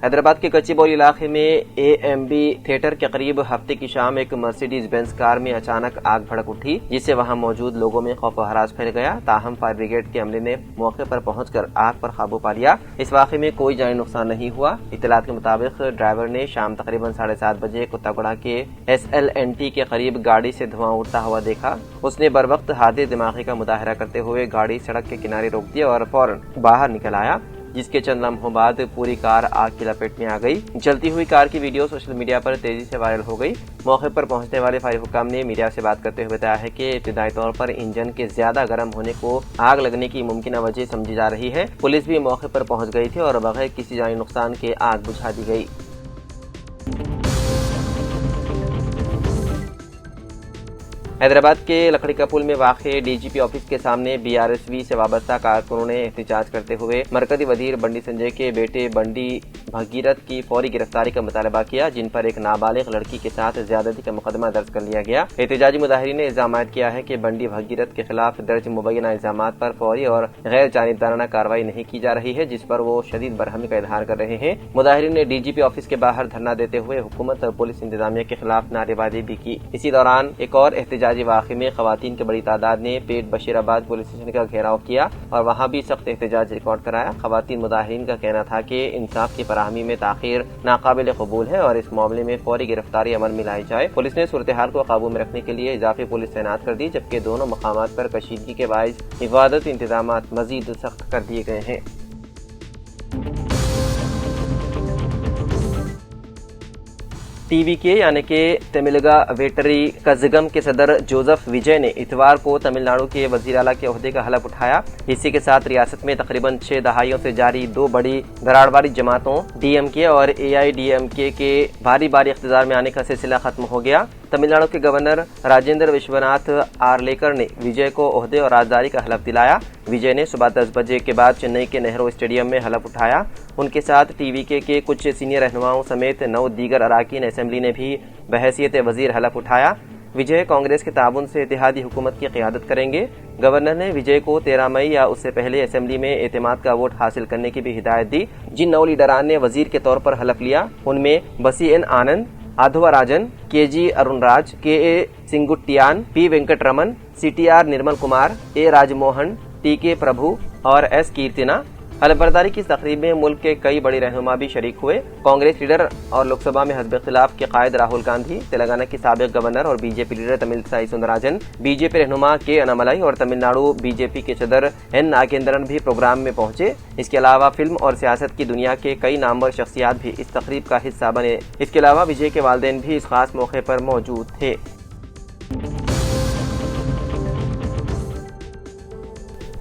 حیدرآباد کے کچی بولی علاقے میں AMB تھیٹر کے قریب ہفتے کی شام ایک مرسیڈیز بینز کار میں اچانک آگ بھڑک اٹھی، جس سے وہاں موجود لوگوں میں خوف و ہراس پھیل گیا۔ تاہم فائر بریگیڈ کے عملے نے موقع پر پہنچ کر آگ پر قابو پا لیا۔ اس واقعے میں کوئی جانی نقصان نہیں ہوا۔ اطلاعات کے مطابق ڈرائیور نے شام تقریباً 7:30 بجے کتا گڑا کے SLNT کے قریب گاڑی سے دھواں اڑتا ہوا دیکھا۔ اس نے بروقت حادثے دماغی کا مظاہرہ کرتے ہوئے گاڑی سڑک کے کنارے روک دی اور فوراً باہر نکل آیا، جس کے چند لمحوں بعد پوری کار آگ کی لپیٹ میں آ گئی۔ جلتی ہوئی کار کی ویڈیو سوشل میڈیا پر تیزی سے وائرل ہو گئی۔ موقع پر پہنچنے والے فائر حکام نے میڈیا سے بات کرتے ہوئے بتایا ہے کہ ابتدائی طور پر انجن کے زیادہ گرم ہونے کو آگ لگنے کی ممکنہ وجہ سمجھی جا رہی ہے۔ پولیس بھی موقع پر پہنچ گئی تھی اور بغیر کسی جانی نقصان کے آگ بجھا دی گئی۔ حیدرآباد کے لکڑی کا پل میں واقع DGP آفس کے سامنے BRSV سے وابستہ کارکنوں نے احتجاج کرتے ہوئے مرکزی وزیر بنڈی سنجے کے بیٹے بنڈی بھگیرت کی فوری گرفتاری کا مطالبہ کیا، جن پر ایک نابالغ لڑکی کے ساتھ زیادتی کا مقدمہ درج کر لیا گیا۔ احتجاجی مظاہرین نے الزام عائد کیا ہے کہ بنڈی بھگیرت کے خلاف درج مبینہ الزامات پر فوری اور غیر جانبدارانہ کارروائی نہیں کی جا رہی ہے، جس پر وہ شدید برہمی کا اظہار کر رہے ہیں۔ مظاہرین نے DGP آفس کے باہر دھرنا دیتے ہوئے حکومت اور پولیس انتظامیہ کے خلاف نعرے بازی بھی کی۔ اسی دوران ایک اور احتجاجی واقعے میں خواتین کی بڑی تعداد نے پیٹ بشیرآباد پولیس اسٹیشن کا گھیراؤ کیا اور وہاں بھی سخت احتجاج ریکارڈ کرایا۔ خواتین مظاہرین کا کہنا تھا کہ انصاف کی فراہمی میں تاخیر ناقابل قبول ہے اور اس معاملے میں فوری گرفتاری عمل میں لائی جائے۔ پولیس نے صورتحال کو قابو میں رکھنے کے لیے اضافی پولیس تعینات کر دی، جبکہ دونوں مقامات پر کشیدگی کے باعث حفاظتی انتظامات مزید سخت کر دیے گئے ہیں۔ TVK یعنی کہ تملگا ویٹری کزگم کے صدر جوزف وجے نے اتوار کو تمل ناڈو کے وزیر اعلیٰ کے عہدے کا حلف اٹھایا۔ اسی کے ساتھ ریاست میں تقریباً 6 دہائیوں سے جاری دو بڑی دراڑ والی جماعتوں DMK اور AIDMK کے باری باری اقتدار میں آنے کا سلسلہ ختم ہو گیا۔ تمل ناڈو کے گورنر راجندر وشوناتھ آرلیکر نے وجے کو عہدے اور رازداری کا حلف دلایا۔ وجے نے صبح 10 بجے کے بعد چنئی کے نہرو اسٹیڈیم میں حلف اٹھایا۔ ان کے ساتھ TVK کے کچھ سینئر رہنماؤں سمیت 9 دیگر اراکین اسمبلی نے بھی بحیثیت وزیر حلف اٹھایا۔ وجے کانگریس کے تعاون سے اتحادی حکومت کی قیادت کریں گے۔ گورنر نے وجے کو 13 مئی یا اس سے پہلے اسمبلی میں اعتماد کا ووٹ حاصل کرنے کی بھی ہدایت دی۔ جن 9 لیڈران نے وزیر کے طور پر حلف لیا ان میں بسی این آنند، آدھوا راجن، KG ارون راج، KA سنگٹیان، P Venkat Raman, CTR Nirmal Kumar, A Raj Mohan, TK Prabhu اور S کیرتنا۔ حلف برداری کی تقریب میں ملک کے کئی بڑے رہنما بھی شریک ہوئے۔ کانگریس لیڈر اور لوک سبھا میں حزب اختلاف کے قائد راہل گاندھی، تلنگانہ کے سابق گورنر اور BJP لیڈر تمل سائی سوندراراجن، BJP رہنما K اناملائی اور تمل ناڈو BJP کے صدر N ناگیندرن بھی پروگرام میں پہنچے۔ اس کے علاوہ فلم اور سیاست کی دنیا کے کئی نامور شخصیات بھی اس تقریب کا حصہ بنے۔ اس کے علاوہ وجے کے والدین بھی اس خاص موقع پر موجود تھے۔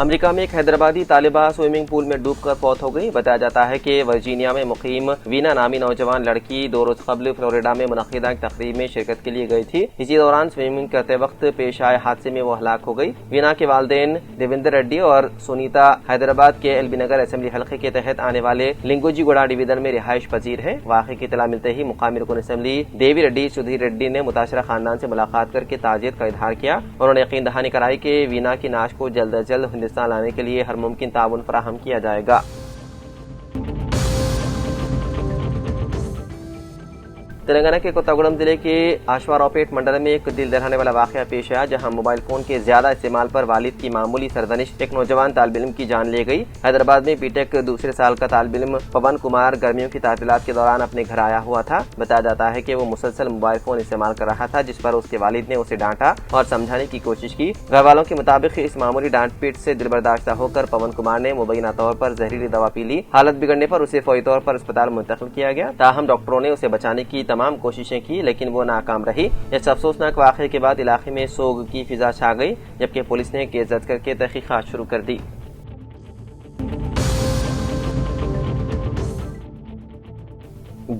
امریکہ میں ایک حیدرآبادی طالبہ سوئمنگ پول میں ڈوب کر فوت ہو گئی۔ بتایا جاتا ہے کہ ورجینیا میں مقیم وینا نامی نوجوان لڑکی 2 روز قبل فلوریڈا میں منعقدہ ایک تقریب میں شرکت کے لیے گئی تھی۔ اسی دوران سوئمنگ کرتے وقت پیش آئے حادثے میں وہ ہلاک ہو گئی۔ وینا کے والدین دیویندر ریڈی اور سونیتا حیدرآباد کے LB نگر اسمبلی حلقے کے تحت آنے والے لنگوجی گوڑا ڈویژن میں رہائش پذیر ہیں۔ واقعے کی اطلاع ملتے ہی مقامی رکن اسمبلی دیوی ریڈی سدھیر ریڈی نے متاثرہ خاندان سے ملاقات کر کے تعزیت کا اظہار کیا۔ انہوں نے یقین دہانی کرائی کہ وینا کی نعش کو جلد از جلد ہندوستان لانے کے لیے ہر ممکن تعاون فراہم کیا جائے گا۔ تلنگانہ کے کوتاگوڑم ضلع کے آشواراؤپیٹ منڈل میں ایک دل دہلانے والا واقعہ پیش آیا، جہاں موبائل فون کے زیادہ استعمال پر والد کی معمولی سرزنش ایک نوجوان طالب علم کی جان لے گئی۔ حیدرآباد میں B.Tech دوسرے سال کا طالب علم پون کمار گرمیوں کی تعطیلات کے دوران اپنے گھر آیا ہوا تھا۔ بتایا جاتا ہے کہ وہ مسلسل موبائل فون استعمال کر رہا تھا، جس پر اس کے والد نے اسے ڈانٹا اور سمجھانے کی کوشش کی۔ گھر والوں کے مطابق اس معمولی ڈانٹ پیٹ سے دل برداشتہ ہو کر پون کمار نے مبینہ طور پر زہریلی دوا پی لی۔ حالت بگڑنے پر اسے فوری طور پر اسپتال منتقل کیا گیا، تاہم ڈاکٹروں نے اسے بچانے کی تمام کوششیں کی لیکن وہ ناکام رہی۔ اس افسوسناک واقعے کے بعد علاقے میں سوگ کی فضا چھا گئی، جبکہ پولیس نے کیس درج کر کے تحقیقات شروع کر دی۔